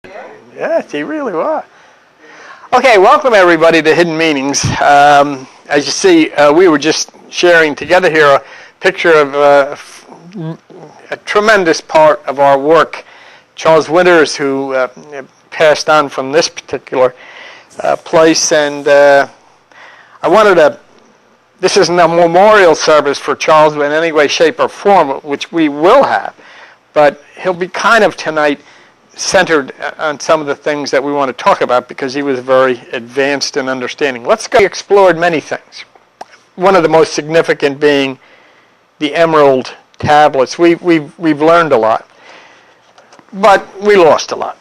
Yes, he really was. Okay, welcome everybody to Hidden Meanings. As you see, we were just sharing together here a picture of a tremendous part of our work. Charles Winters, who passed on from this particular place, and I wanted to. This isn't a memorial service for Charles in any way, shape, or form, which we will have, but he'll be kind of tonight centered on some of the things that we want to talk about because he was very advanced in understanding. Let's go. He explored many things. One of the most significant being the emerald tablets. We've learned a lot, but we lost a lot.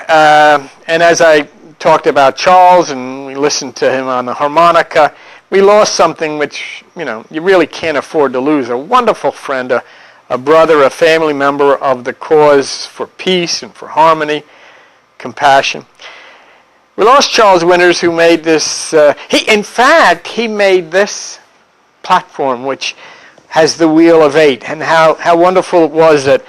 And as I talked about Charles and we listened to him on the harmonica, we lost something which, you really can't afford to lose. A wonderful friend, a brother, a family member of the cause for peace and for harmony, compassion. We lost Charles Winters, who made this. He made this platform, which has the Wheel of Eight, and how wonderful it was that,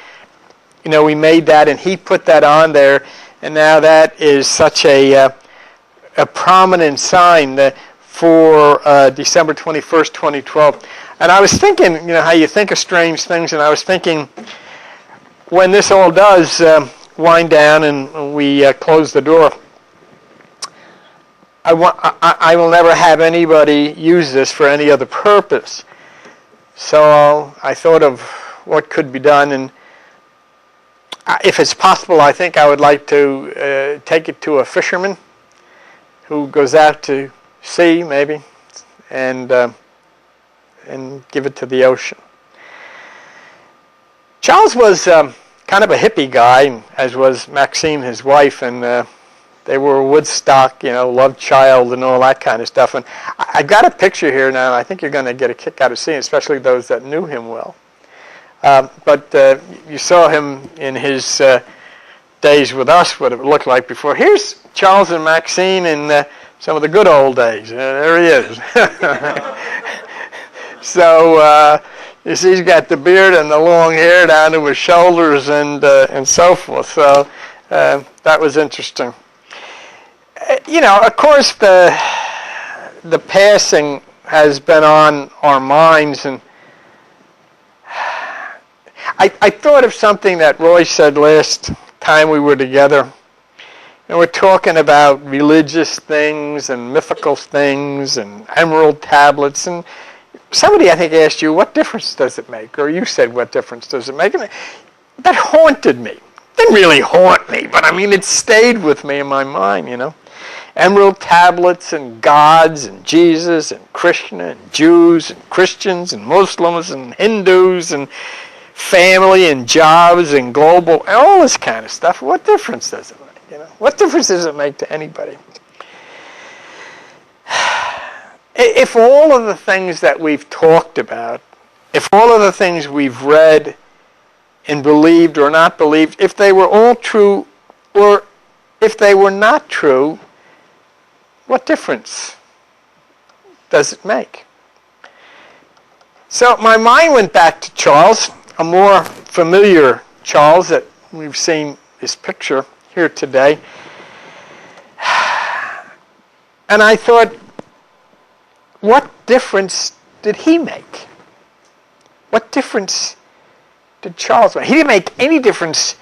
we made that, and he put that on there, and now that is such a prominent sign that for December 21st, 2012. And I was thinking, how you think of strange things, and I was thinking, when this all does wind down and we close the door, I will never have anybody use this for any other purpose. So I thought of what could be done, and if it's possible, I think I would like to take it to a fisherman who goes out to sea, maybe, and give it to the ocean. Charles was kind of a hippie guy, as was Maxine, his wife, and they were Woodstock, love child and all that kind of stuff. And I've got a picture here now, and I think you're going to get a kick out of seeing, especially those that knew him well. But you saw him in his days with us, what it looked like before. Here's Charles and Maxine in some of the good old days. There he is. So you see, he's got the beard and the long hair down to his shoulders and so forth. So that was interesting. Of course, the passing has been on our minds, and I thought of something that Roy said last time we were together. And we're talking about religious things and mythical things and emerald tablets. And somebody, I think, asked you, what difference does it make? Or you said, what difference does it make? And that haunted me. It didn't really haunt me, but it stayed with me in my mind, Emerald tablets and gods and Jesus and Krishna and Jews and Christians and Muslims and Hindus and family and jobs and global, and all this kind of stuff. What difference does it make? What difference does it make to anybody? If all of the things that we've talked about, if all of the things we've read and believed or not believed, if they were all true or if they were not true, what difference does it make? So my mind went back to Charles, a more familiar Charles that we've seen his picture here today. And I thought, what difference did he make? What difference did Charles make? He didn't make any difference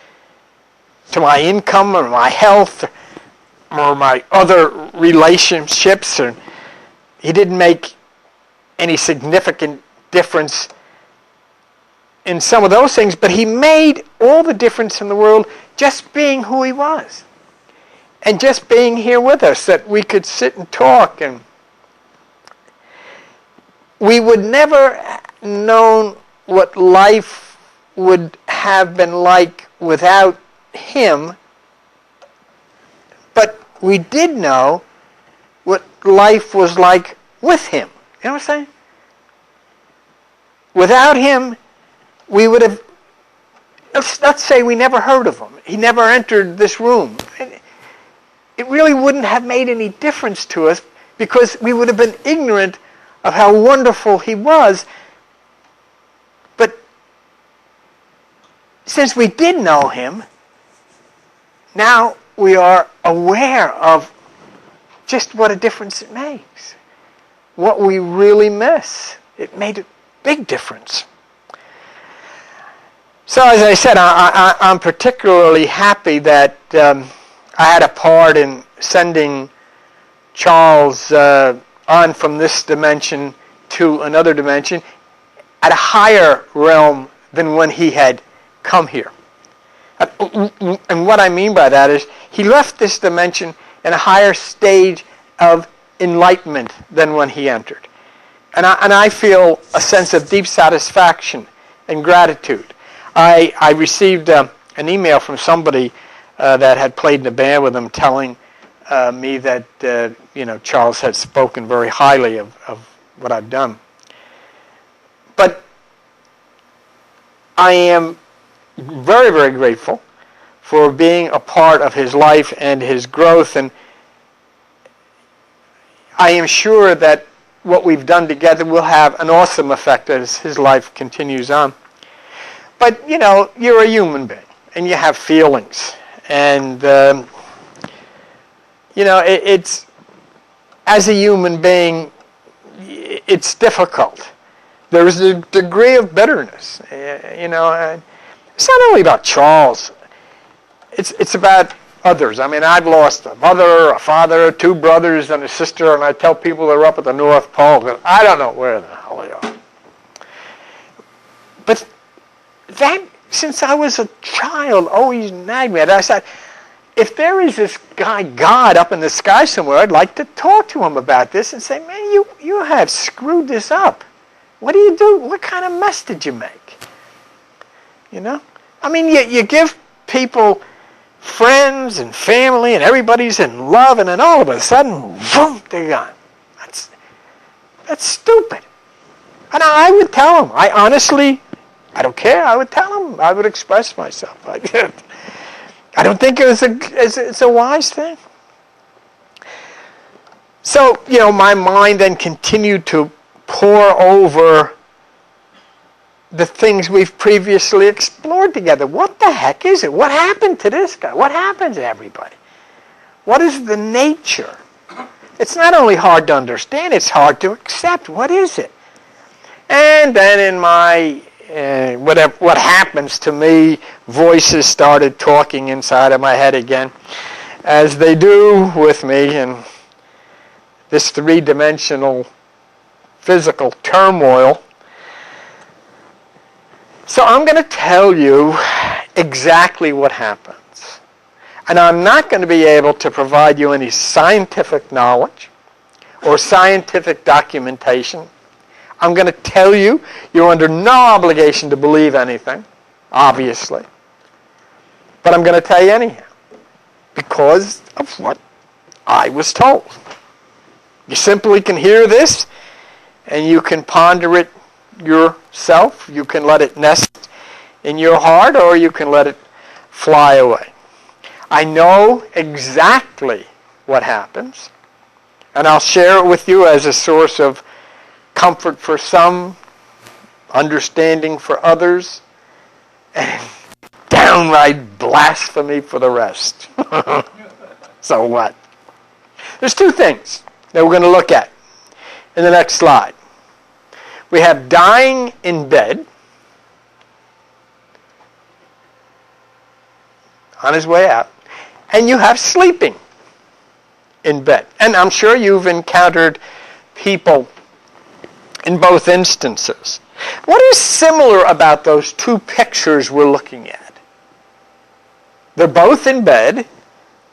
to my income or my health or my other relationships. Or he didn't make any significant difference in some of those things, but he made all the difference in the world just being who he was and just being here with us, that we could sit and talk, and we would never known what life would have been like without him, but we did know what life was like with him. You know what I'm saying? Without him, we would have, let's say we never heard of him. He never entered this room. It really wouldn't have made any difference to us because we would have been ignorant of how wonderful he was. But since we did know him, now we are aware of just what a difference it makes. What we really miss. It made a big difference. So as I said, I'm particularly happy that I had a part in sending Charles on from this dimension to another dimension at a higher realm than when he had come here. And what I mean by that is he left this dimension in a higher stage of enlightenment than when he entered. And I feel a sense of deep satisfaction and gratitude. I received an email from somebody that had played in the band with him telling me that Charles had spoken very highly of what I've done. But I am very, very grateful for being a part of his life and his growth, and I am sure that what we've done together will have an awesome effect as his life continues on. But, you're a human being, and you have feelings. And, it's, as a human being, it's difficult. There is a degree of bitterness. It's not only about Charles. It's about others. I mean, I've lost a mother, a father, 2 brothers, and a sister, and I tell people they're up at the North Pole that I don't know where the hell they are. But that, since I was a child, always nagged me. And I said, if there is this guy, God, up in the sky somewhere, I'd like to talk to him about this and say, man, you have screwed this up. What do you do? What kind of mess did you make? I mean, you give people friends and family and everybody's in love, and then all of a sudden, boom, they're gone. That's stupid. And I would tell them. I don't care. I would tell them. I would express myself. I don't think it's a wise thing. So, my mind then continued to pour over the things we've previously explored together. What the heck is it? What happened to this guy? What happened to everybody? What is the nature? It's not only hard to understand, it's hard to accept. What is it? And then in my, what happens to me, voices started talking inside of my head again, as they do with me in this 3-dimensional physical turmoil. So I'm going to tell you exactly what happens. And I'm not going to be able to provide you any scientific knowledge or scientific documentation. I'm going to tell you, you're under no obligation to believe anything, obviously. But I'm going to tell you anyhow, because of what I was told. You simply can hear this, and you can ponder it yourself. You can let it nest in your heart, or you can let it fly away. I know exactly what happens, and I'll share it with you as a source of comfort for some, understanding for others, and downright blasphemy for the rest. So what? There's 2 things that we're going to look at in the next slide. We have dying in bed, on his way out, and you have sleeping in bed. And I'm sure you've encountered people in both instances. What is similar about those 2 pictures we're looking at? They're both in bed,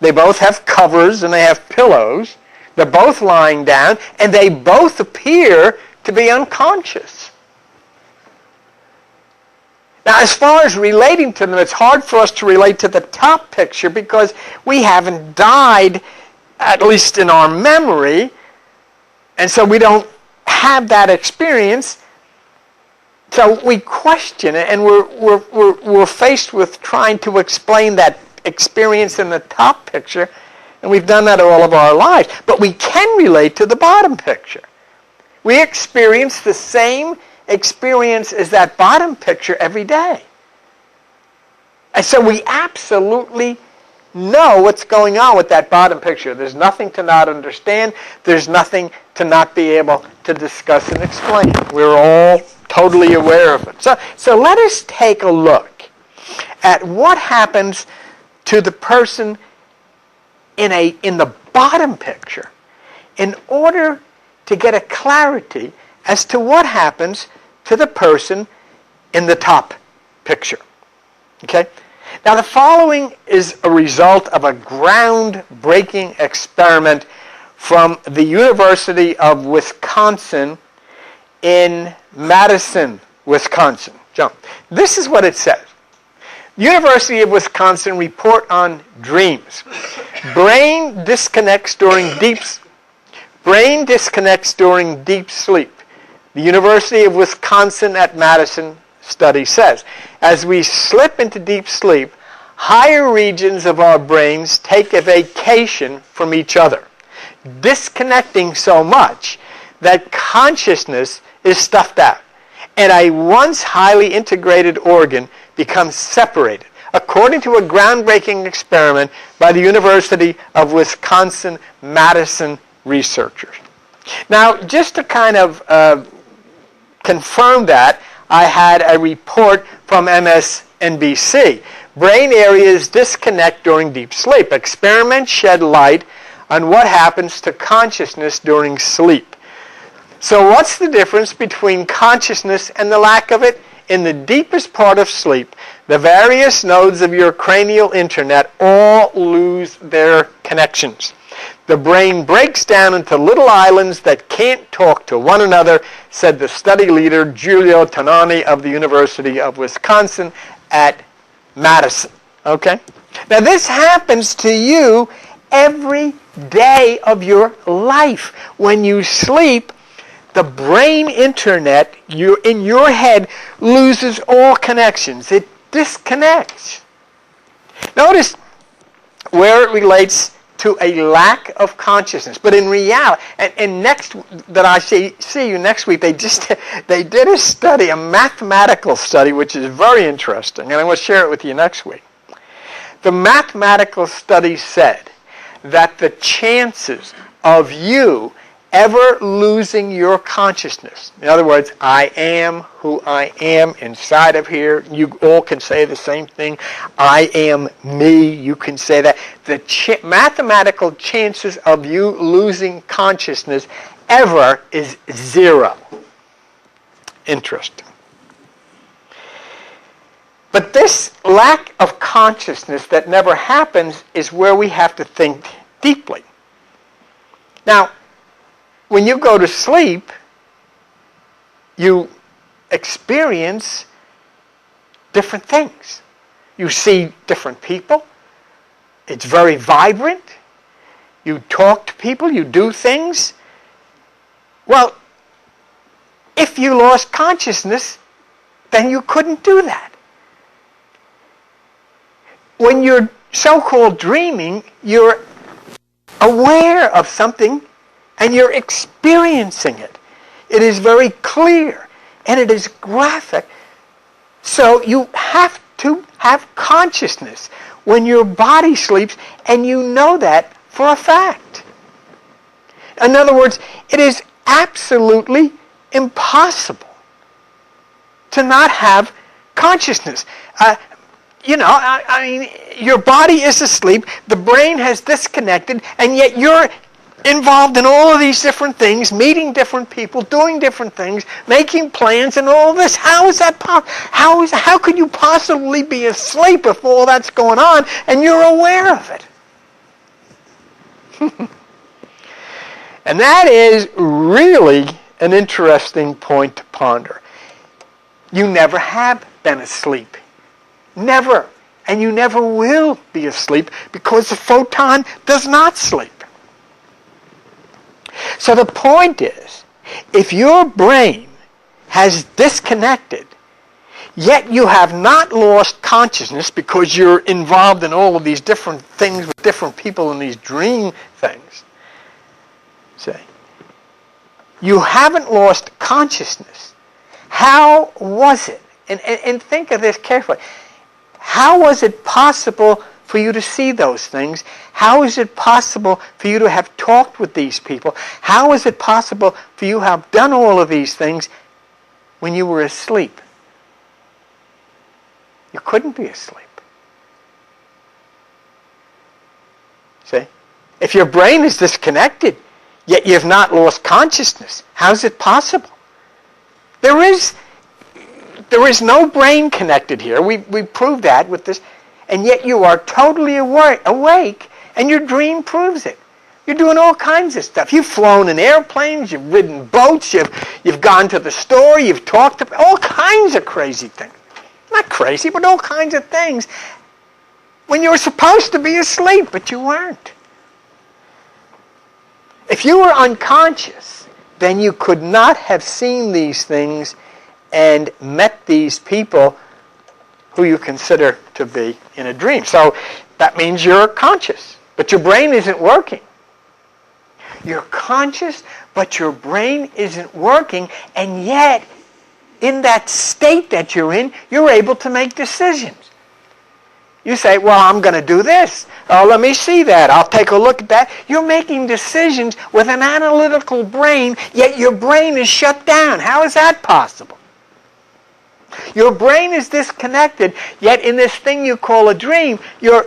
they both have covers and they have pillows, they're both lying down, and they both appear to be unconscious. Now, as far as relating to them, it's hard for us to relate to the top picture because we haven't died, at least in our memory, and so we don't have that experience. So we question it, and we're faced with trying to explain that experience in the top picture, and we've done that all of our lives. But we can relate to the bottom picture. We experience the same experience as that bottom picture every day. And so we absolutely know what's going on with that bottom picture. There's nothing to not understand. There's nothing to not be able to discuss and explain. We're all totally aware of it. So let us take a look at what happens to the person in the bottom picture in order to get a clarity as to what happens to the person in the top picture. Okay? Now the following is a result of a groundbreaking experiment from the University of Wisconsin in Madison, Wisconsin. John, this is what it says. University of Wisconsin report on dreams. Brain disconnects during deep sleep. The University of Wisconsin at Madison study says, as we slip into deep sleep, higher regions of our brains take a vacation from each other, disconnecting so much that consciousness is stuffed out, and a once highly integrated organ becomes separated, according to a groundbreaking experiment by the University of Wisconsin-Madison researchers. Now, just to kind of confirm that, I had a report from MSNBC. Brain areas disconnect during deep sleep. Experiments shed light on what happens to consciousness during sleep. So what's the difference between consciousness and the lack of it? In the deepest part of sleep, the various nodes of your cranial internet all lose their connections. The brain breaks down into little islands that can't talk to one another, said the study leader Giulio Tonani of the University of Wisconsin at Madison. Okay? Now this happens to you every day of your life. When you sleep, the brain internet in your head loses all connections. It disconnects. Notice where it relates to a lack of consciousness. But in reality, and next that I see you next week, they did a study, a mathematical study, which is very interesting, and I will share it with you next week. The mathematical study said that the chances of you ever losing your consciousness, in other words, I am who I am inside of here, you all can say the same thing, I am me, you can say that, the mathematical chances of you losing consciousness ever is 0. Interesting. But this lack of consciousness that never happens is where we have to think deeply. Now, when you go to sleep, you experience different things. You see different people. It's very vibrant. You talk to people. You do things. Well, if you lost consciousness, then you couldn't do that. When you're so-called dreaming, you're aware of something and you're experiencing it. It is very clear and it is graphic. So you have to have consciousness when your body sleeps, and you know that for a fact. In other words, it is absolutely impossible to not have consciousness. I mean, your body is asleep, the brain has disconnected, and yet you're involved in all of these different things, meeting different people, doing different things, making plans, and all this. How is that possible? How could you possibly be asleep if all that's going on and you're aware of it? And that is really an interesting point to ponder. You never have been asleep. Never. And you never will be asleep because the photon does not sleep. So the point is, if your brain has disconnected, yet you have not lost consciousness because you're involved in all of these different things with different people and these dream things, say, you haven't lost consciousness. How was it? And think of this carefully. How was it possible for you to see those things? How is it possible for you to have talked with these people? How is it possible for you to have done all of these things when you were asleep? You couldn't be asleep. See? If your brain is disconnected, yet you've not lost consciousness, how is it possible? There is no brain connected here. We proved that with this. And yet you are totally awake, and your dream proves it. You're doing all kinds of stuff. You've flown in airplanes, you've ridden boats, you've gone to the store, you've talked to all kinds of crazy things. Not crazy, but all kinds of things when you were supposed to be asleep, but you weren't. If you were unconscious, then you could not have seen these things and met these people who you consider to be in a dream. So that means you're conscious, but your brain isn't working. You're conscious, but your brain isn't working, and yet in that state that you're in, you're able to make decisions. You say, well, I'm going to do this. Oh, let me see that. I'll take a look at that. You're making decisions with an analytical brain, yet your brain is shut down. How is that possible? Your brain is disconnected, yet in this thing you call a dream, you're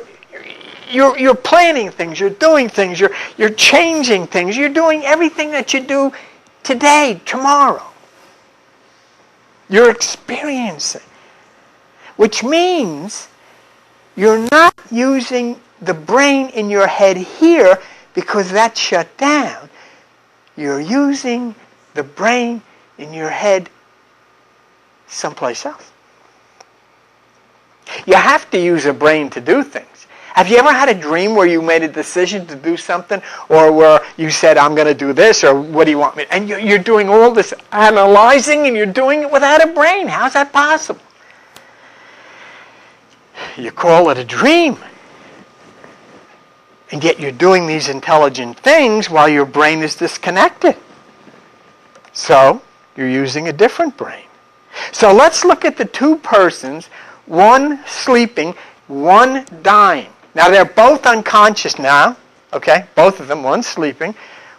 planning things, you're doing things, you're changing things, you're doing everything that you do today, tomorrow. You're experiencing, which means you're not using the brain in your head here because that's shut down. You're using the brain in your head someplace else. You have to use a brain to do things. Have you ever had a dream where you made a decision to do something, or where you said, I'm going to do this, or what do you want me? And you're doing all this analyzing, and you're doing it without a brain. How's that possible? You call it a dream. And yet you're doing these intelligent things while your brain is disconnected. So you're using a different brain. So let's look at the two persons, one sleeping, one dying. Now they're both unconscious now, okay? Both of them, one's sleeping,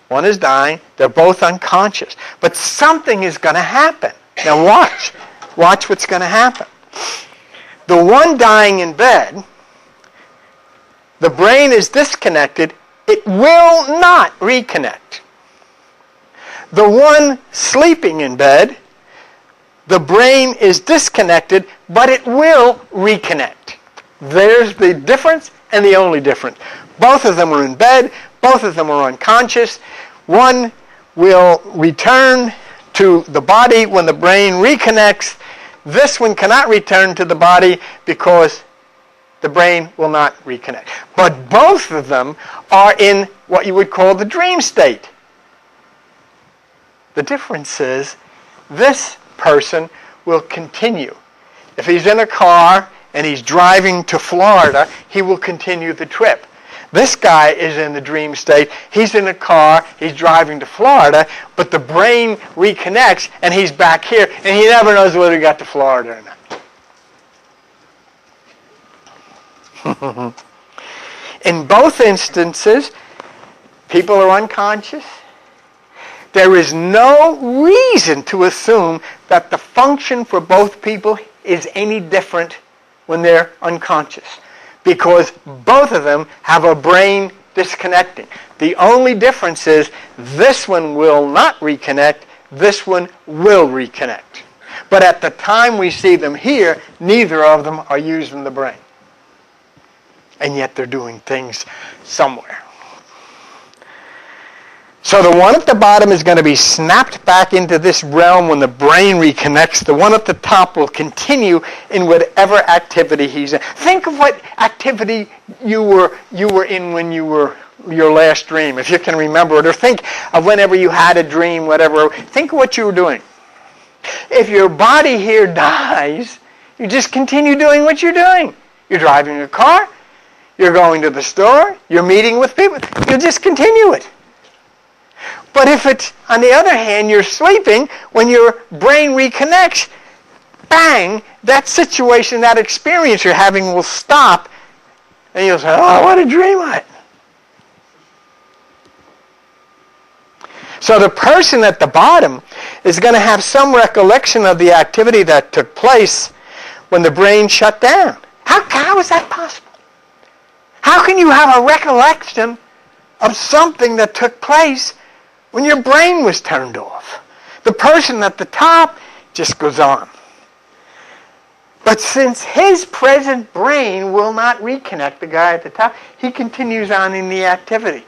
one is dying. They're both unconscious. But something is going to happen. Now watch. Watch what's going to happen. The one dying in bed, the brain is disconnected. It will not reconnect. The one sleeping in bed, the brain is disconnected, but it will reconnect. There's the difference and the only difference. Both of them are in bed. Both of them are unconscious. One will return to the body when the brain reconnects. This one cannot return to the body because the brain will not reconnect. But both of them are in what you would call the dream state. The difference is this person will continue. If he's in a car and he's driving to Florida, he will continue the trip. This guy is in the dream state. He's in a car, he's driving to Florida, but the brain reconnects and he's back here, and he never knows whether he got to Florida or not. In both instances, people are unconscious. There is no reason to assume that the function for both people is any different when they're unconscious, because both of them have a brain disconnecting. The only difference is this one will not reconnect, this one will reconnect. But at the time we see them here, neither of them are using the brain. And yet they're doing things somewhere. So the one at the bottom is going to be snapped back into this realm when the brain reconnects. The one at the top will continue in whatever activity he's in. Think of what activity you were in when you were your last dream, if you can remember it, or think of whenever you had a dream, whatever. Think of what you were doing. If your body here dies, you just continue doing what you're doing. You're driving a car, you're going to the store, you're meeting with people. You just continue it. But if it's, on the other hand, you're sleeping, when your brain reconnects, bang, that situation, that experience you're having will stop And you'll say, oh, what a dream I had. So the person at the bottom is going to have some recollection of the activity that took place when the brain shut down. How is that possible? How can you have a recollection of something that took place when your brain was turned off? The person at the top just goes on. But since his present brain will not reconnect the guy at the top, he continues on in the activity.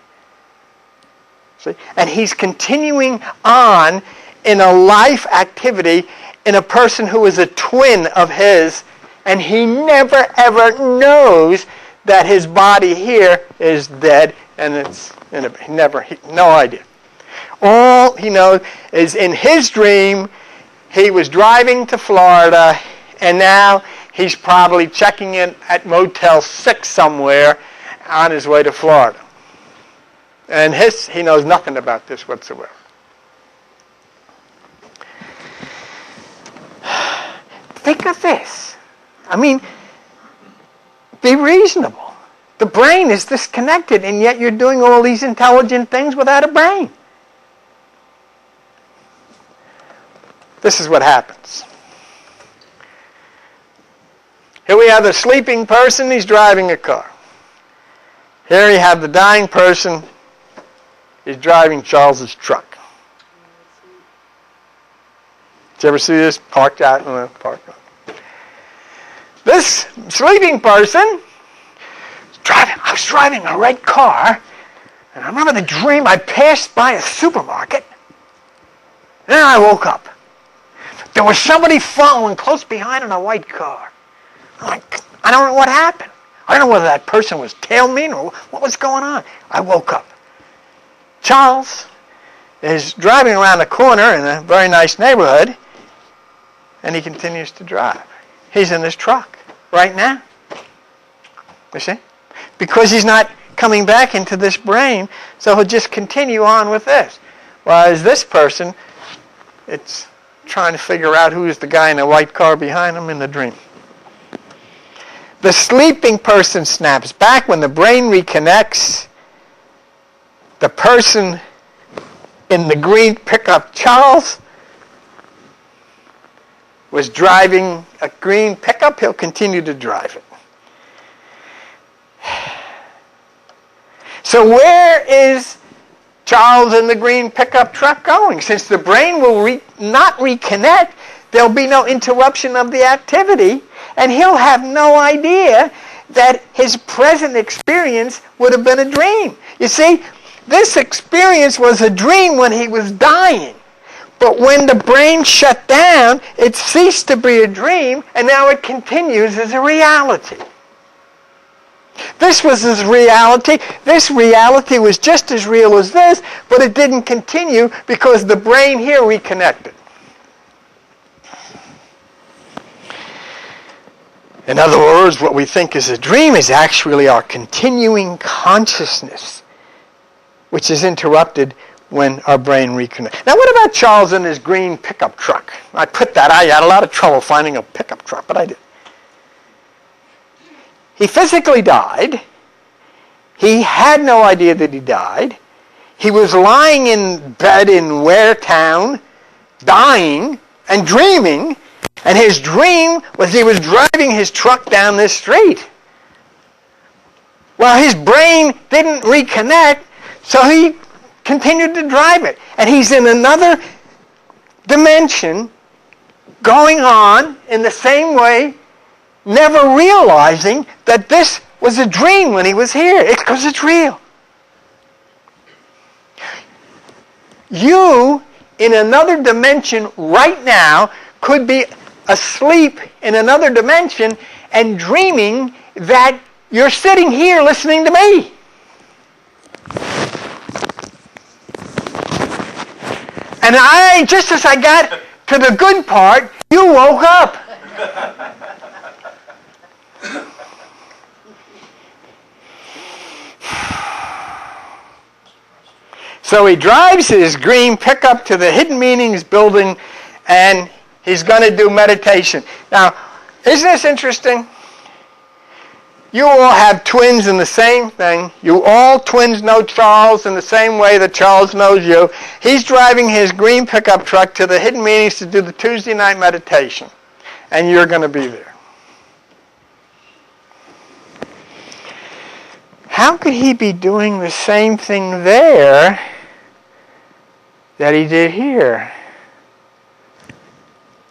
See? And he's continuing on in a life activity in a person who is a twin of his, and he never ever knows that his body here is dead, and it's no idea. All he knows is in his dream, he was driving to Florida, and now he's probably checking in at Motel 6 somewhere on his way to Florida. And he knows nothing about this whatsoever. Think of this. I mean, be reasonable. The brain is disconnected, and yet you're doing all these intelligent things without a brain. This is what happens. Here we have the sleeping person, he's driving a car. Here you have the dying person, he's driving Charles's truck. Did you ever see this parked out in the parking lot? This sleeping person, I was driving a red car, and I remember the dream, I passed by a supermarket, and then I woke up. There was somebody following close behind in a white car. I don't know what happened. I don't know whether that person was tail me or what was going on. I woke up. Charles is driving around the corner in a very nice neighborhood, and he continues to drive. He's in his truck right now. You see? Because he's not coming back into this brain, so he'll just continue on with this. Whereas this person, it's trying to figure out who's the guy in the white car behind him in the dream. The sleeping person snaps back when the brain reconnects. The person in the green pickup, Charles, was driving a green pickup. He'll continue to drive it. So where is Charles in the green pickup truck going? Since the brain will not reconnect, there'll be no interruption of the activity, and he'll have no idea that his present experience would have been a dream. You see, this experience was a dream when he was dying. But when the brain shut down, it ceased to be a dream, and now it continues as a reality. This was his reality. This reality was just as real as this, but it didn't continue because the brain here reconnected. In other words, what we think is a dream is actually our continuing consciousness, which is interrupted when our brain reconnects. Now, what about Charles and his green pickup truck? I had a lot of trouble finding a pickup truck, but I did. He physically died. He had no idea that he died. He was lying in bed in Ware Town, dying and dreaming, and his dream was he was driving his truck down this street. Well, his brain didn't reconnect, so he continued to drive it. And he's in another dimension, going on in the same way, never realizing that this was a dream when he was here. It's because it's real. You, in another dimension right now, could be asleep in another dimension and dreaming that you're sitting here listening to me. And just as I got to the good part, you woke up. So he drives his green pickup to the Hidden Meanings building, and he's going to do meditation. Now, isn't this interesting? You all have twins in the same thing. You all twins know Charles in the same way that Charles knows you. He's driving his green pickup truck to the hidden meetings to do the Tuesday night meditation. And you're going to be there. How could he be doing the same thing there that he did here?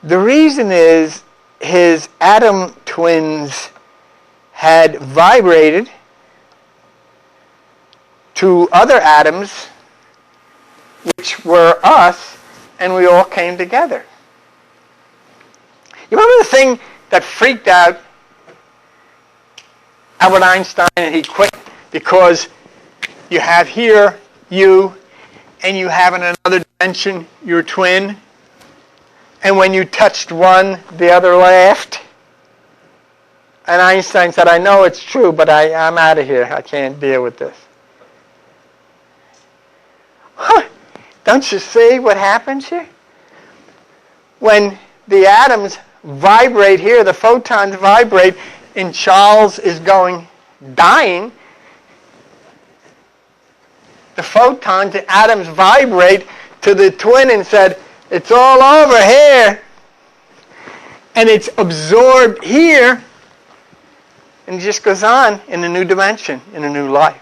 The reason is his atom twins had vibrated to other atoms, which were us, and we all came together. You remember the thing that freaked out Albert Einstein, and he quit because you have here you, and you have in another dimension your twin, and when you touched one, the other laughed? And Einstein said, I know it's true, but I'm out of here. I can't deal with this. Huh. Don't you see what happens here? When the atoms vibrate here, the photons vibrate, and Charles is dying, the photons, the atoms vibrate to the twin and said, it's all over here. And it's absorbed here. And it just goes on in a new dimension, in a new life.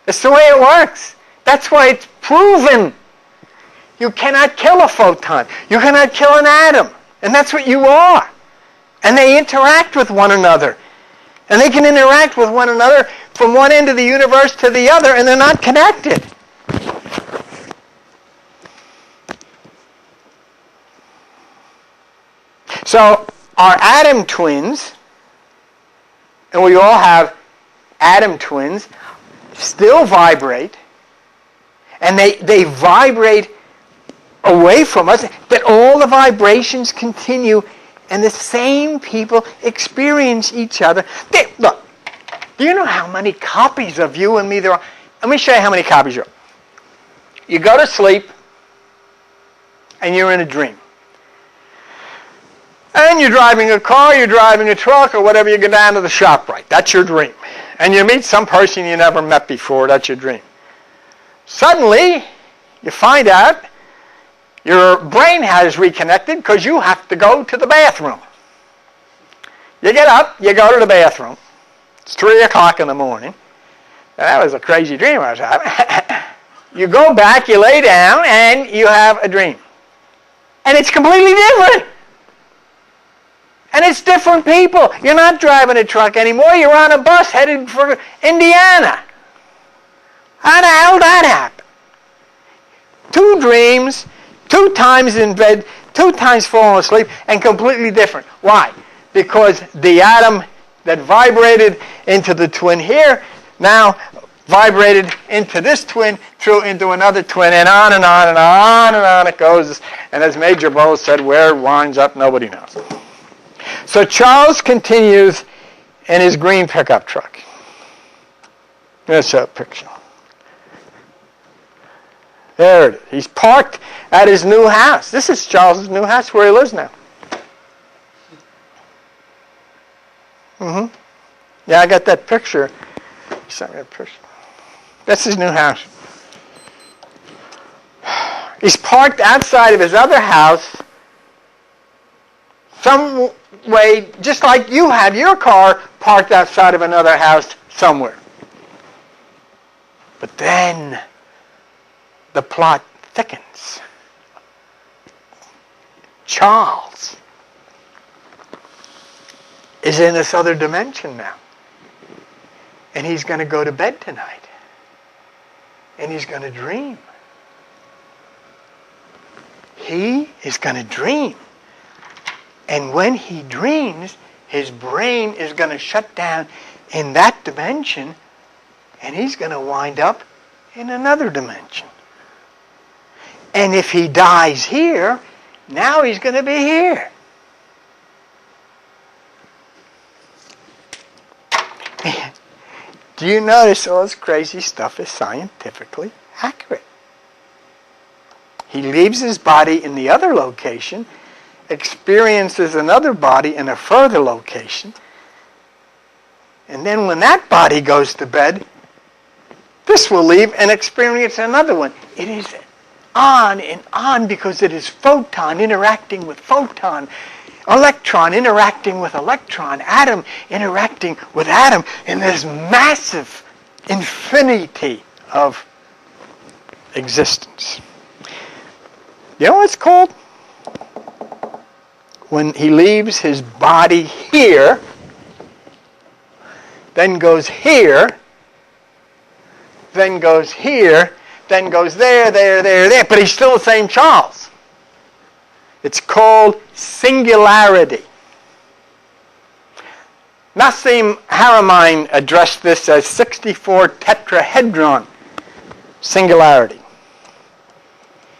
That's the way it works. That's why it's proven. You cannot kill a photon. You cannot kill an atom. And that's what you are. And they interact with one another. And they can interact with one another from one end of the universe to the other, and they're not connected. So our atom twins, and we all have atom twins, still vibrate, and they vibrate away from us, but all the vibrations continue, and the same people experience each other. Look, do you know how many copies of you and me there are? Let me show you how many copies there are. You go to sleep, and you're in a dream. And you're driving a car, you're driving a truck, or whatever, you go down to the ShopRite. That's your dream. And you meet some person you never met before. That's your dream. Suddenly, you find out your brain has reconnected because you have to go to the bathroom. You get up, you go to the bathroom. It's 3 o'clock in the morning. Now, that was a crazy dream I was having. You go back, you lay down, and you have a dream. And it's completely different. And it's different people. You're not driving a truck anymore. You're on a bus headed for Indiana. How the hell did that happen? 2 dreams, 2 times in bed, 2 times falling asleep, and completely different. Why? Because the atom that vibrated into the twin here now vibrated into this twin, through into another twin, and on and on and on and on it goes. And as Major Bowles said, where it winds up, nobody knows. So Charles continues in his green pickup truck. There's a picture. There it is. He's parked at his new house. This is Charles' new house where he lives now. Yeah, I got that picture. He sent me a picture. That's his new house. He's parked outside of his other house some way, just like you have your car parked outside of another house somewhere. But then the plot thickens. Charles is in this other dimension now. And he's going to go to bed tonight. And he's going to dream. He is going to dream. And when he dreams, his brain is going to shut down in that dimension, and he's going to wind up in another dimension. And if he dies here, now he's going to be here. Do you notice all this crazy stuff is scientifically accurate? He leaves his body in the other location, experiences another body in a further location, And then when that body goes to bed, this will leave and experience another one. It is on and on because it is photon interacting with photon, electron interacting with electron, atom interacting with atom in this massive infinity of existence. You know what it's called? When he leaves his body here, then goes here, then goes here, then goes there, but he's still the same Charles. It's called singularity. Nassim Haramein addressed this as 64 tetrahedron singularity.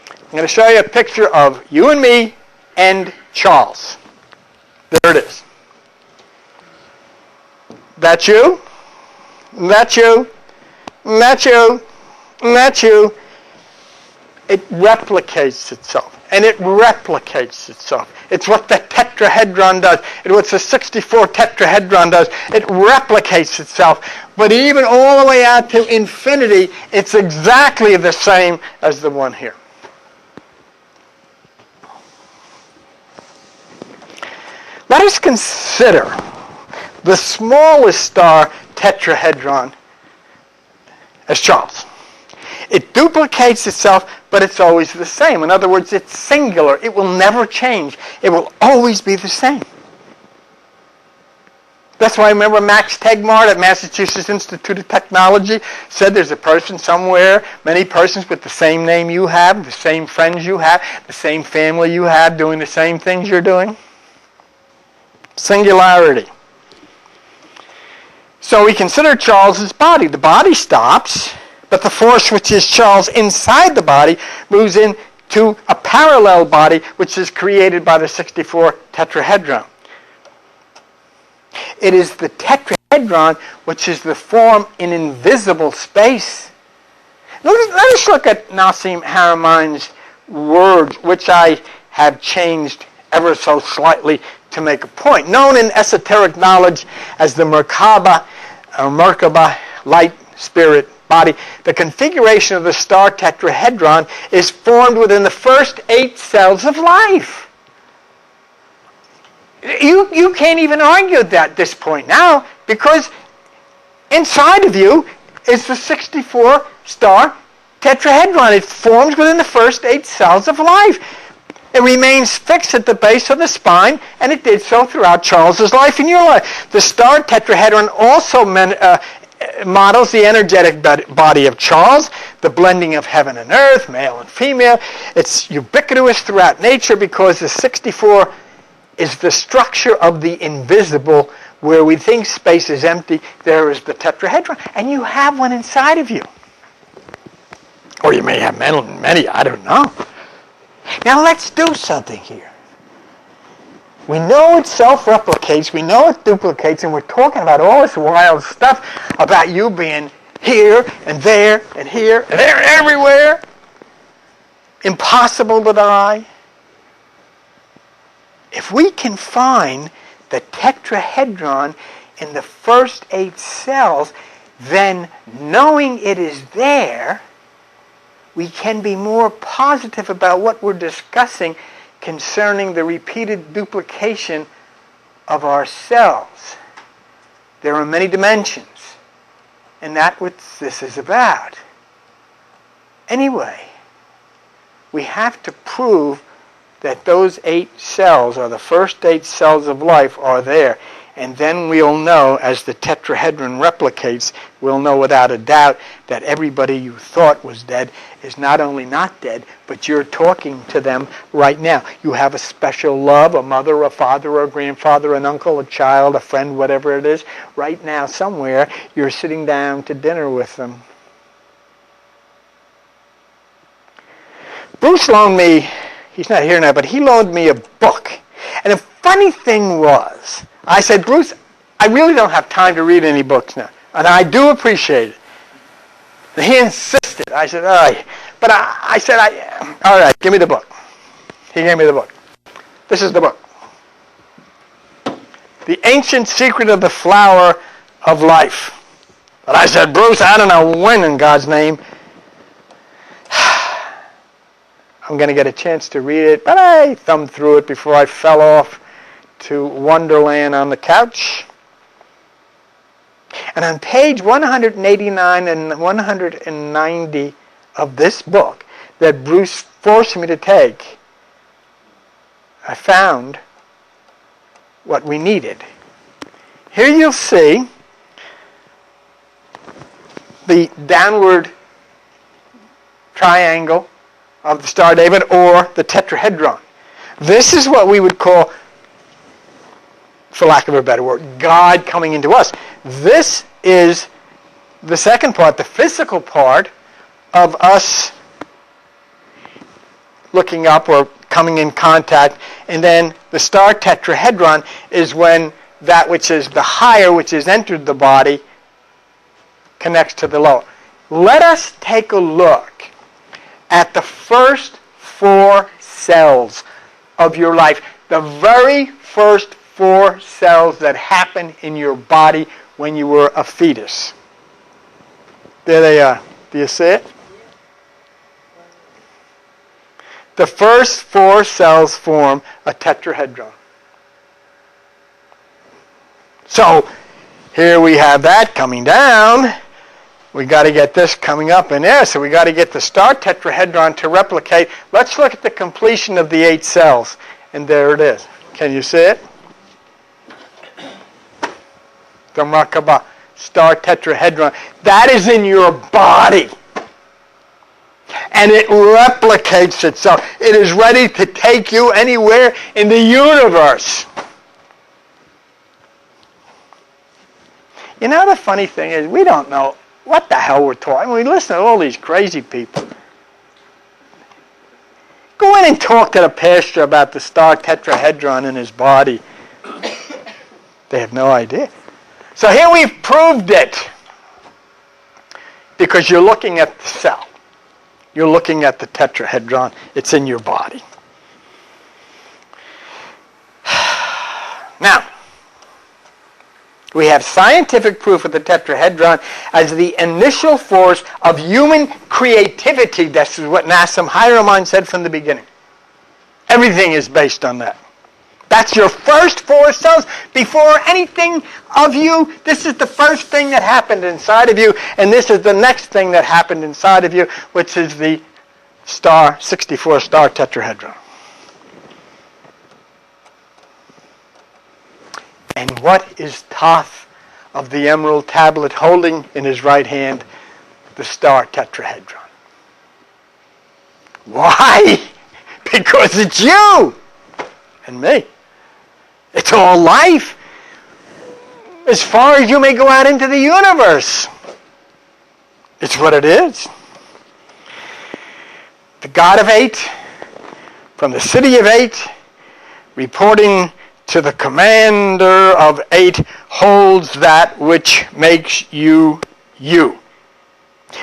I'm going to show you a picture of you and me and Charles. There it is. That's you. That's you. That's you. That's you. It replicates itself. And it replicates itself. It's what the tetrahedron does. It's what the 64 tetrahedron does. It replicates itself. But even all the way out to infinity, it's exactly the same as the one here. Let us consider the smallest star tetrahedron as Charles. It duplicates itself, but it's always the same. In other words, it's singular. It will never change. It will always be the same. That's why I remember Max Tegmark at Massachusetts Institute of Technology said there's a person somewhere, many persons with the same name you have, the same friends you have, the same family you have, doing the same things you're doing. Singularity. So we consider Charles's body. The body stops, but the force which is Charles inside the body moves into a parallel body which is created by the 64 tetrahedron. It is the tetrahedron which is the form in invisible space. Let us look at Nassim Haramein's words, which I have changed ever so slightly to make a point. Known in esoteric knowledge as the Merkaba, or Merkaba, light, spirit, body, the configuration of the star tetrahedron is formed within the first 8 cells of life. You can't even argue that at this point now, because inside of you is the 64 star tetrahedron. It forms within the first 8 cells of life. It remains fixed at the base of the spine, and it did so throughout Charles's life and your life. The star tetrahedron also models the energetic body of Charles, the blending of heaven and earth, male and female. It's ubiquitous throughout nature because the 64 is the structure of the invisible. Where we think space is empty, there is the tetrahedron, and you have one inside of you. Or you may have many, I don't know. Now let's do something here. We know it self-replicates, we know it duplicates, and we're talking about all this wild stuff about you being here and there and here and there, everywhere. Impossible to die. If we can find the tetrahedron in the first 8 cells, then knowing it is there, we can be more positive about what we're discussing concerning the repeated duplication of our cells. There are many dimensions, and that's what this is about. Anyway, we have to prove that those 8 cells, or the first 8 cells of life, are there. And then we'll know, as the tetrahedron replicates, we'll know without a doubt that everybody you thought was dead is not only not dead, but you're talking to them right now. You have a special love, a mother, a father, a grandfather, an uncle, a child, a friend, whatever it is. Right now, somewhere, you're sitting down to dinner with them. Bruce loaned me, he's not here now, but he loaned me a book. And the funny thing was, I said, Bruce, I really don't have time to read any books now. And I do appreciate it. And he insisted. I said, all right. But I said, all right, give me the book. He gave me the book. This is the book. The Ancient Secret of the Flower of life. But I said, Bruce, I don't know when in God's name I'm going to get a chance to read it. But I thumbed through it before I fell off to Wonderland on the couch. And on page 189 and 190 of this book that Bruce forced me to take, I found what we needed. Here you'll see the downward triangle of the Star of David, or the tetrahedron. This is what we would call, for lack of a better word, God coming into us. This is the second part, the physical part of us looking up or coming in contact. And then the star tetrahedron is when that which is the higher, which has entered the body, connects to the lower. Let us take a look at the first 4 cells of your life. The very first 4 cells that happen in your body when you were a fetus. There they are. Do you see it? The first 4 cells form a tetrahedron. So, here we have that coming down. We got to get this coming up in there, so we got to get the star tetrahedron to replicate. Let's look at the completion of the 8 cells. And there it is. Can you see it? The Merkaba, star tetrahedron. That is in your body. And it replicates itself. It is ready to take you anywhere in the universe. You know, the funny thing is, we don't know what the hell we're talking. We listen to all these crazy people. Go in and talk to the pastor about the star tetrahedron in his body. They have no idea. So here we've proved it. Because you're looking at the cell. You're looking at the tetrahedron. It's in your body. Now, we have scientific proof of the tetrahedron as the initial force of human creativity. This is what Nassim Haramein said from the beginning. Everything is based on that. That's your first 4 cells. Before anything of you, this is the first thing that happened inside of you, and this is the next thing that happened inside of you, which is the 64 star tetrahedron. And what is Thoth of the emerald tablet holding in his right hand? The star tetrahedron. Why? Because it's you and me. It's all life. As far as you may go out into the universe. It's what it is. The God of 8, from the city of 8, reporting to the commander of 8, holds that which makes you you.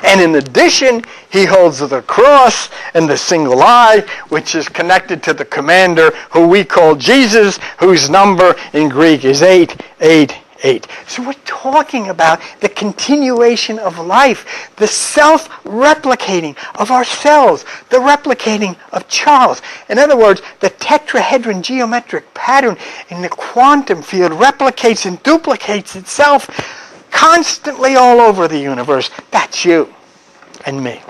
And in addition, he holds the cross and the single eye, which is connected to the commander, who we call Jesus, whose number in Greek is 888. So we're talking about the continuation of life, the self-replicating of ourselves, the replicating of Charles. In other words, the tetrahedron geometric pattern in the quantum field replicates and duplicates itself constantly all over the universe. That's you and me.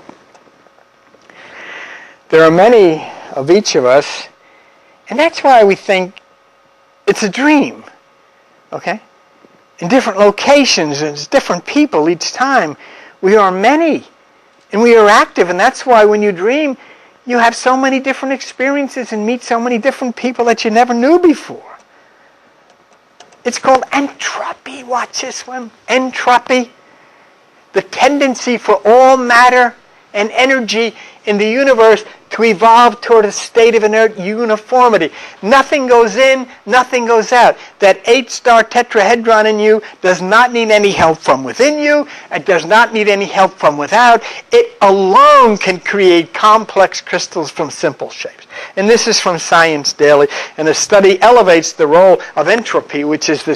There are many of each of us, and that's why we think it's a dream. Okay? In different locations, and it's different people each time. We are many, and we are active, and that's why when you dream, you have so many different experiences and meet so many different people that you never knew before. It's called entropy. Watch this one. Entropy. The tendency for all matter and energy in the universe to evolve toward a state of inert uniformity. Nothing goes in, nothing goes out. That 8-star tetrahedron in you does not need any help from within you. It does not need any help from without. It alone can create complex crystals from simple shapes. And this is from Science Daily. And the study elevates the role of entropy, which is the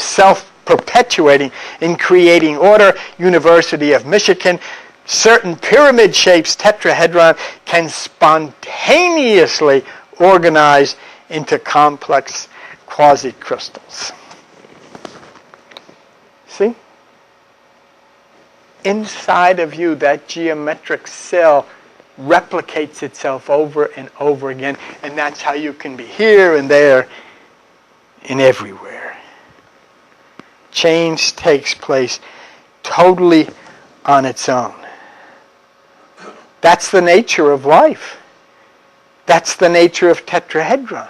perpetuating and creating order. University of Michigan. Certain pyramid shapes, tetrahedron, can spontaneously organize into complex quasicrystals. See? Inside of you, that geometric cell replicates itself over and over again, and that's how you can be here and there and everywhere. Change takes place totally on its own. That's the nature of life. That's the nature of tetrahedron.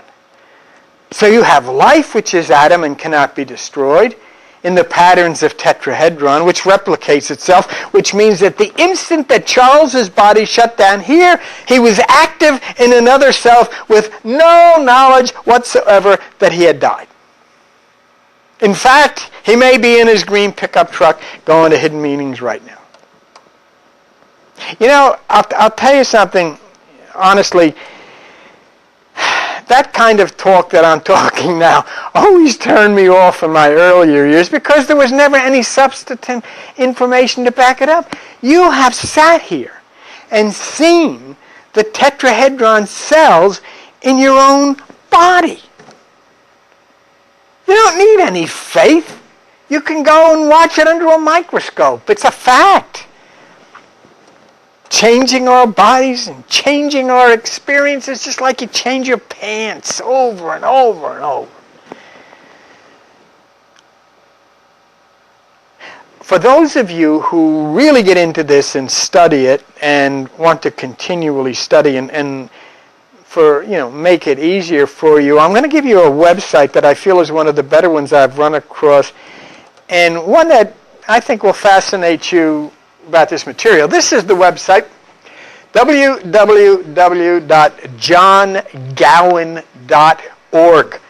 So you have life, which is atom and cannot be destroyed, in the patterns of tetrahedron, which replicates itself, which means that the instant that Charles's body shut down here, he was active in another self with no knowledge whatsoever that he had died. In fact, he may be in his green pickup truck going to Hidden Meanings right now. You know, I'll tell you something, honestly. That kind of talk that I'm talking now always turned me off in my earlier years because there was never any substantive information to back it up. You have sat here and seen the tetrahedron cells in your own body. You don't need any faith. You can go and watch it under a microscope. It's a fact. Changing our bodies and changing our experiences just like you change your pants over and over and over. For those of you who really get into this and study it and want to continually study and for, make it easier for you, I'm going to give you a website that I feel is one of the better ones I've run across, and one that I think will fascinate you about this material. This is the website, www.johngowan.org.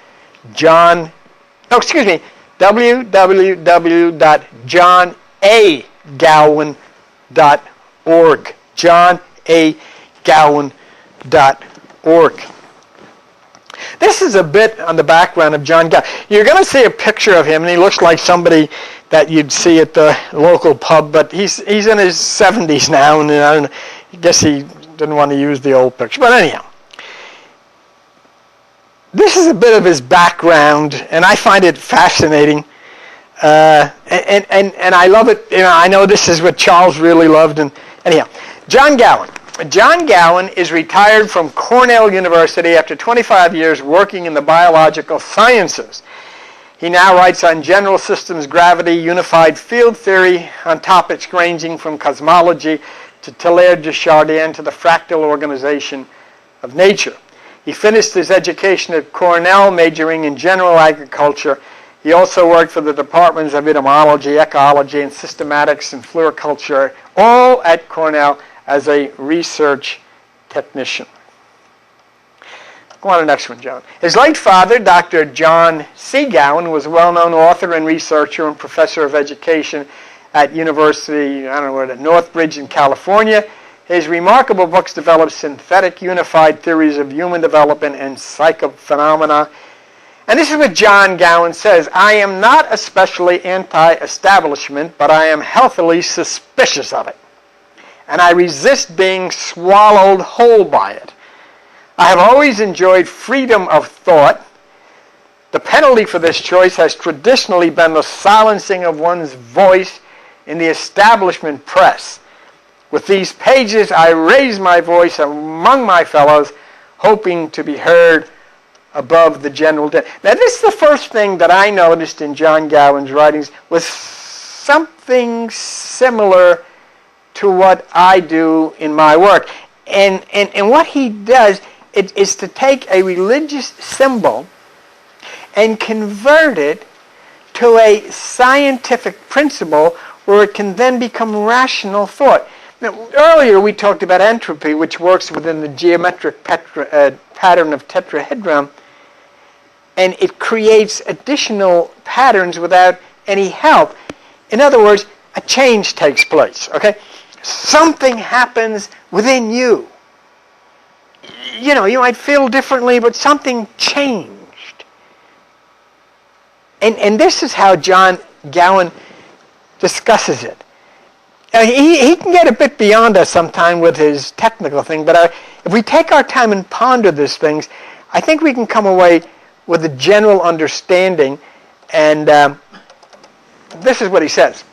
www.johnagowan.org. johnagowan.org. This is a bit on the background of John Gowan. You're going to see a picture of him, and he looks like somebody that you'd see at the local pub, but he's in his 70s now, and I guess he didn't want to use the old picture. But anyhow, this is a bit of his background, and I find it fascinating, and I love it. I know this is what Charles really loved, and anyhow, John Gowan. John Gowan is retired from Cornell University after 25 years working in the biological sciences. He now writes on general systems, gravity, unified field theory, on topics ranging from cosmology to Teilhard de Chardin to the fractal organization of nature. He finished his education at Cornell, majoring in general agriculture. He also worked for the departments of entomology, ecology, and systematics and floriculture, all at Cornell as a research technician. Go on to the next one, John. His late father, Dr. John C. Gowan, was a well-known author and researcher and professor of education at University, Northbridge in California. His remarkable books developed synthetic unified theories of human development and psychophenomena. And this is what John Gowan says: I am not especially anti-establishment, but I am healthily suspicious of it. And I resist being swallowed whole by it. I have always enjoyed freedom of thought. The penalty for this choice has traditionally been the silencing of one's voice in the establishment press. With these pages, I raise my voice among my fellows, hoping to be heard above the general. Now, this is the first thing that I noticed in John Gowan's writings was something similar to what I do in my work. And what he does is to take a religious symbol and convert it to a scientific principle where it can then become rational thought. Now, earlier we talked about entropy, which works within the geometric pattern of tetrahedron, and it creates additional patterns without any help. In other words, a change takes place, okay? Something happens within you. You might feel differently, but something changed. And this is how John Gowan discusses it. He can get a bit beyond us sometime with his technical thing, but if we take our time and ponder these things, I think we can come away with a general understanding, and this is what he says.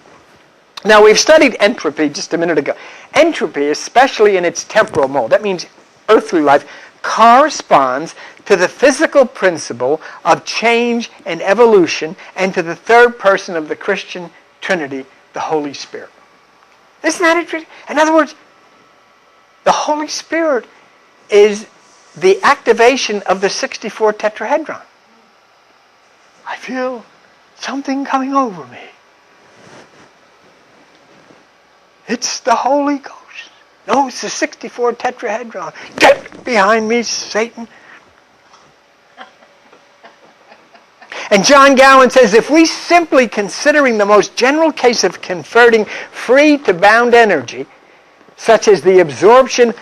Now, we've studied entropy just a minute ago. Entropy, especially in its temporal mode, that means earthly life, corresponds to the physical principle of change and evolution and to the third person of the Christian Trinity, the Holy Spirit. Isn't that interesting? In other words, the Holy Spirit is the activation of the 64 tetrahedron. I feel something coming over me. It's the Holy Ghost. No, it's the 64 tetrahedron. Get behind me, Satan. And John Gowan says, if we simply considering the most general case of converting free to bound energy, such as the absorption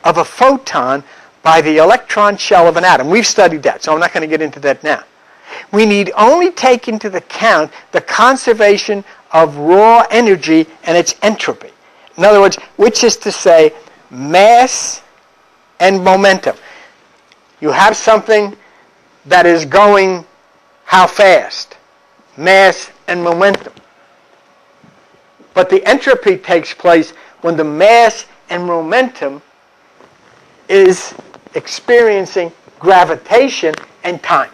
of a photon by the electron shell of an atom. We've studied that, so I'm not going to get into that now. We need only take into account the conservation of raw energy and its entropy. In other words, which is to say, mass and momentum. You have something that is going how fast? Mass and momentum. But the entropy takes place when the mass and momentum is experiencing gravitation and time.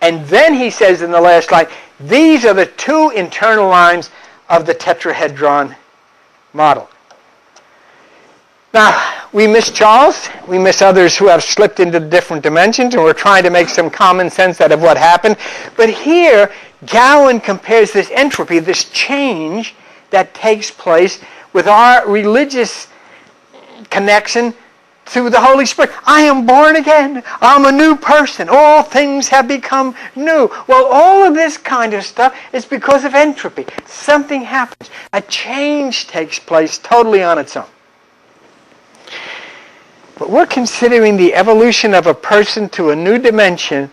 And then he says in the last slide, these are the two internal lines of the tetrahedron model. Now, we miss Charles. We miss others who have slipped into different dimensions, and we're trying to make some common sense out of what happened. But here, Gowan compares this entropy, this change that takes place with our religious connection to the Holy Spirit. I am born again. I'm a new person. All things have become new. Well, all of this kind of stuff is because of entropy. Something happens. A change takes place totally on its own. But we're considering the evolution of a person to a new dimension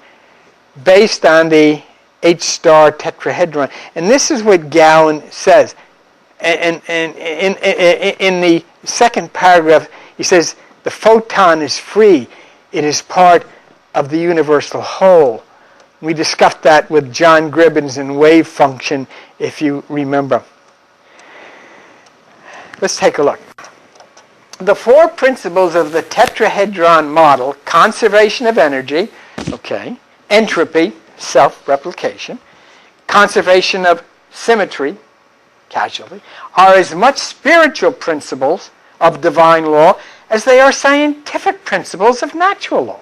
based on the H-star tetrahedron. And this is what Gowan says. And in the second paragraph, he says, the photon is free. It is part of the universal whole. We discussed that with John Gribbins in wave function, if you remember. Let's take a look. The four principles of the tetrahedron model, conservation of energy, entropy, self-replication, conservation of symmetry, casualty, are as much spiritual principles of divine law as they are scientific principles of natural law.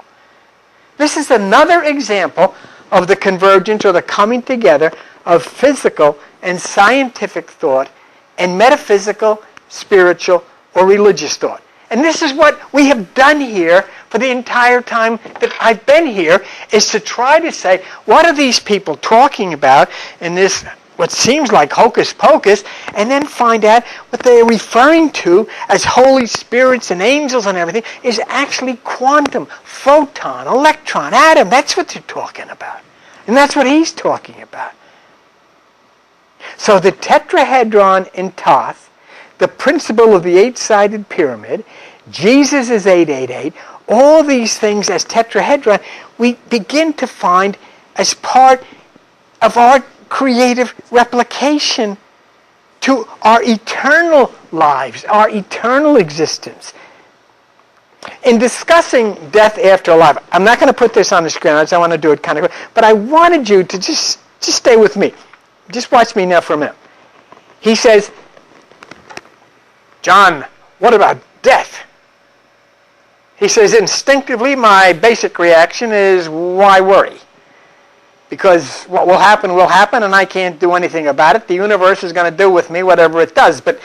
This is another example of the convergence or the coming together of physical and scientific thought and metaphysical, spiritual, or religious thought. And this is what we have done here for the entire time that I've been here, is to try to say, what are these people talking about in this, what seems like hocus pocus, and then find out what they're referring to as Holy Spirits and angels and everything is actually quantum, photon, electron, atom. That's what they're talking about. And that's what he's talking about. So the tetrahedron in Thoth, the principle of the eight-sided pyramid, Jesus is 888, all these things as tetrahedron, we begin to find as part of our creative replication to our eternal lives, our eternal existence. In discussing death after life, I'm not going to put this on the screen, I want to do it kind of, but I wanted you to just stay with me. Just watch me now for a minute. He says, John, what about death? He says, instinctively, my basic reaction is, why worry? Because what will happen, and I can't do anything about it. The universe is going to do with me whatever it does. But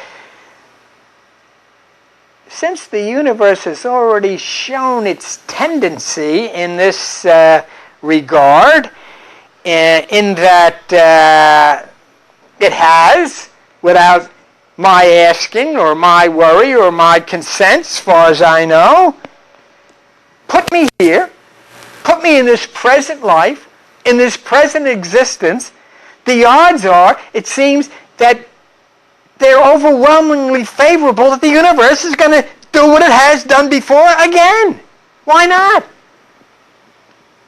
since the universe has already shown its tendency in this regard, in that it has, without my asking or my worry or my consent, as far as I know, put me here, put me in this present life, in this present existence, the odds are, it seems, that they're overwhelmingly favorable that the universe is going to do what it has done before again. Why not?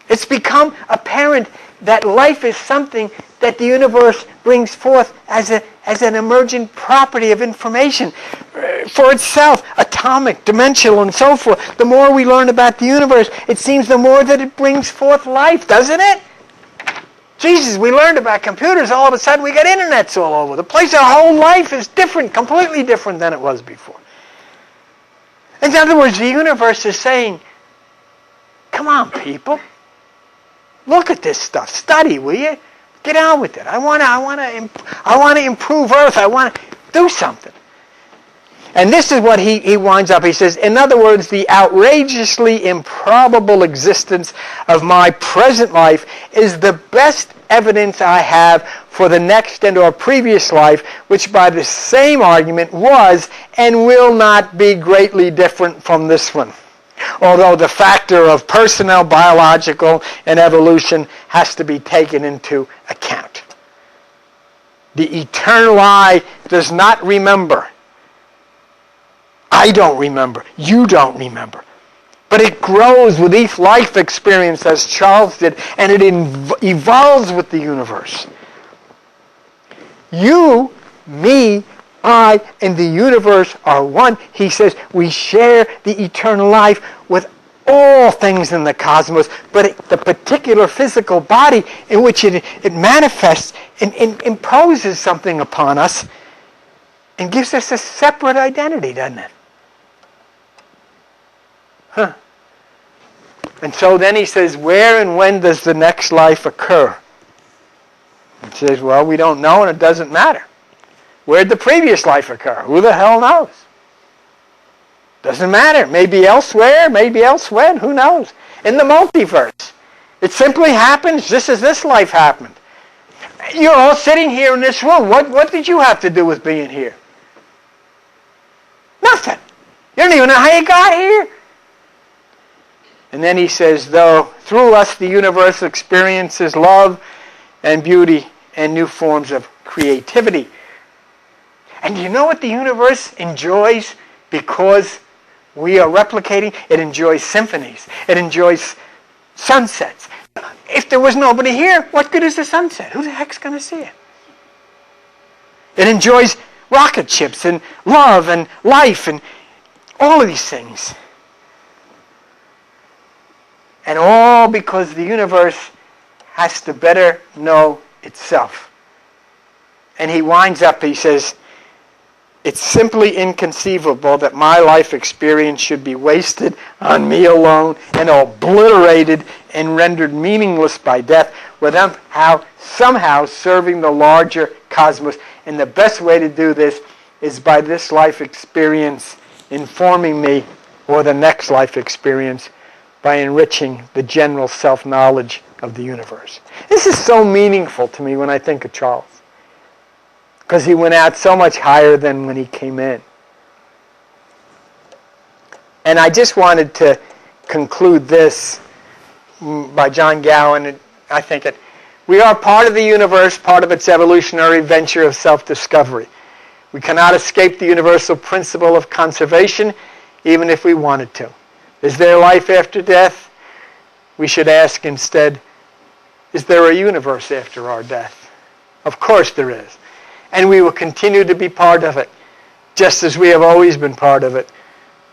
It's become apparent that life is something that the universe brings forth as an emergent property of information for itself, atomic, dimensional, and so forth. The more we learn about the universe, it seems the more that it brings forth life, doesn't it? Jesus, we learned about computers, all of a sudden we got internets all over the place. Our whole life is different, completely different than it was before. In other words, the universe is saying, come on, people. Look at this stuff. Study, will you? Get on with it. I want to improve Earth. I want to do something. And this is what he winds up. He says, in other words, the outrageously improbable existence of my present life is the best evidence I have for the next and or previous life, which by the same argument was and will not be greatly different from this one. Although the factor of personnel, biological, and evolution has to be taken into account. The eternal I does not remember. I don't remember. You don't remember. But it grows with each life experience, as Charles did, and it evolves with the universe. You, me, I, and the universe are one. He says we share the eternal life with all things in the cosmos, but the particular physical body in which it manifests and imposes something upon us and gives us a separate identity, doesn't it? Huh. And so then he says, where and when does the next life occur? He says, well, we don't know and it doesn't matter. Where'd the previous life occur? Who the hell knows? Doesn't matter. Maybe elsewhere, maybe elsewhere, who knows? In the multiverse. It simply happens just as this life happened. You're all sitting here in this room. What did you have to do with being here? Nothing. You don't even know how you got here. And then he says, though through us the universe experiences love and beauty and new forms of creativity. And you know what the universe enjoys because we are replicating? It enjoys symphonies. It enjoys sunsets. If there was nobody here, what good is the sunset? Who the heck's going to see it? It enjoys rocket ships and love and life and all of these things. And all because the universe has to better know itself. And he winds up, he says, it's simply inconceivable that my life experience should be wasted on me alone and obliterated and rendered meaningless by death without somehow serving the larger cosmos. And the best way to do this is by this life experience informing me, or the next life experience, by enriching the general self-knowledge of the universe. This is so meaningful to me when I think of Charles, because he went out so much higher than when he came in. And I just wanted to conclude this by John Gowan. I think that we are part of the universe, part of its evolutionary venture of self-discovery. We cannot escape the universal principle of conservation, even if we wanted to. Is there life after death? We should ask instead, is there a universe after our death? Of course there is. And we will continue to be part of it, just as we have always been part of it.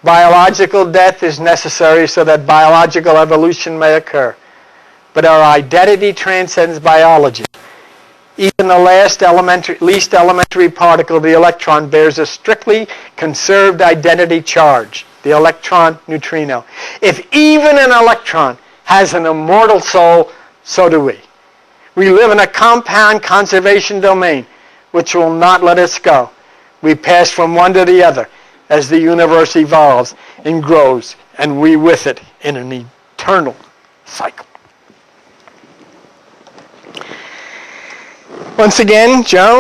Biological death is necessary so that biological evolution may occur. But our identity transcends biology. Even the least elementary particle, the electron, bears a strictly conserved identity charge, the electron neutrino. If even an electron has an immortal soul, so do we. We live in a compound conservation domain, which will not let us go. We pass from one to the other as the universe evolves and grows, and we with it in an eternal cycle. Once again, Joan.